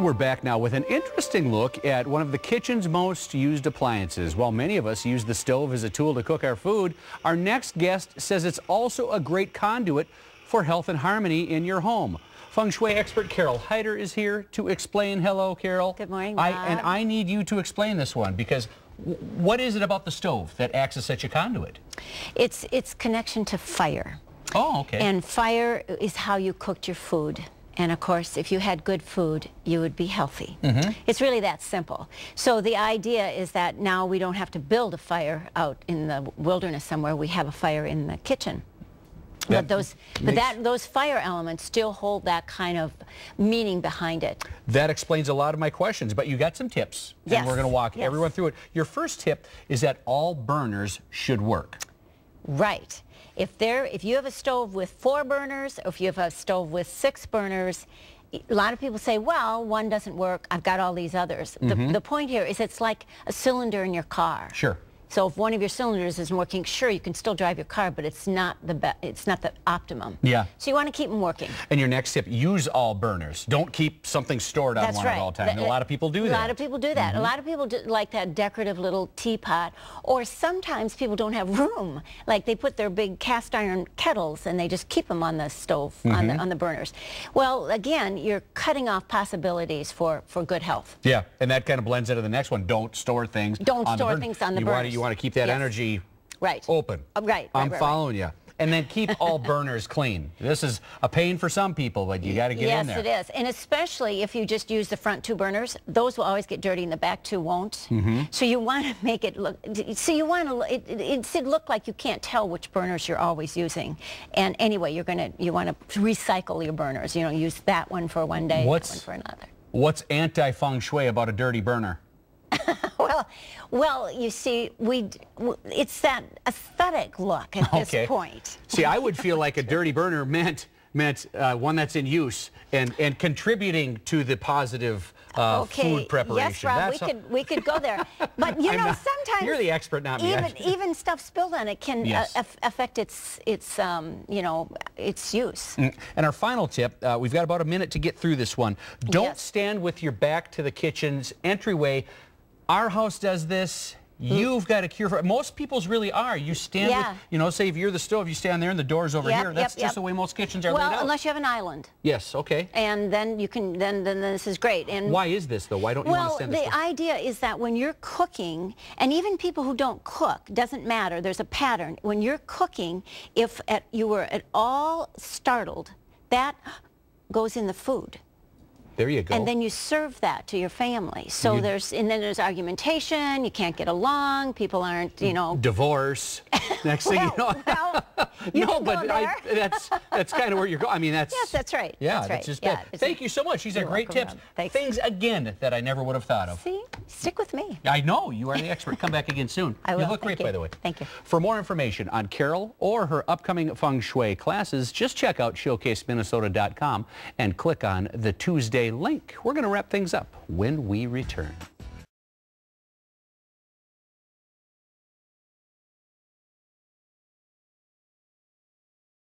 And we're back now with an interesting look at one of the kitchen's most used appliances. While many of us use the stove as a tool to cook our food, our next guest says it's also a great conduit for health and harmony in your home. Feng Shui expert Carole Hyder is here to explain. Hello, Carole. Good morning, Bob. I need you to explain this one, because what is it about the stove that acts as such a conduit? It's connection to fire. Oh, okay. And fire is how you cooked your food. And of course, if you had good food, you would be healthy. It's really that simple. So the idea is that now we don't have to build a fire out in the wilderness somewhere. We have a fire in the kitchen. But those fire elements still hold that kind of meaning behind it. That explains a lot of my questions, but you got some tips, and we're going to walk everyone through it. Your first tip is that all burners should work. Right. If you have a stove with 4 burners, or if you have a stove with 6 burners, a lot of people say, well, one doesn't work, I've got all these others. The point here is it's like a cylinder in your car. Sure. So if one of your cylinders isn't working, sure, you can still drive your car, but it's not the optimum. Yeah. So you want to keep them working. And your next tip, use all burners. Don't keep something stored on one at all times. A lot of people do that. A lot of people do that. A lot of people do like that decorative little teapot, or sometimes people don't have room. Like they put their big cast iron kettles and they just keep them on the stove, on the burners. Well, again, you're cutting off possibilities for good health. Yeah, and that kind of blends into the next one. Don't store things on the burners. You want to keep that energy open. I'm following you. And then keep all burners clean. This is a pain for some people, but you got to get in there. Yes, it is. And especially if you just use the front 2 burners, those will always get dirty and the back 2 won't. So you want to make it look, it should look like you can't tell which burners you're always using. And anyway, you want to recycle your burners. You know, use that one for one day, that one for another. What's anti-feng shui about a dirty burner? Well, you see, it's that aesthetic look at this point. See, I would feel like a dirty burner meant one that's in use and contributing to the positive food preparation. Yes, Rob, we could go there. But you know, sometimes you're the expert, not me. Even stuff spilled on it can affect its use. And our final tip, we've got about a minute to get through this one. Don't stand with your back to the kitchen's entryway. Our house does this. You've got a cure for it. Most people's really are. You stand with, you know, say if you're the stove, you stand there and the door's over here. That's just the way most kitchens are laid out. Well, unless you have an island. Yes, okay. And then you can, then this is great. And why is this, though? Why don't you want to stand this way? Well, the idea is that when you're cooking, and even people who don't cook, doesn't matter, there's a pattern. When you're cooking, if you were at all startled, that goes in the food. There you go. And then you serve that to your family. So then there's argumentation, you can't get along, people aren't, you know. Divorce. Next thing you know. That's kind of where you're going. I mean, that's. Yes, that's right. Yeah, that's just bad. Thank you so much. These are great tips. Things, again, that I never would have thought of. See? Stick with me. I know. You are the expert. Come back again soon. I will. You look great, by the way. Thank you. For more information on Carole or her upcoming Feng Shui classes, just check out showcaseminnesota.com and click on the Tuesday link. We're going to wrap things up when we return.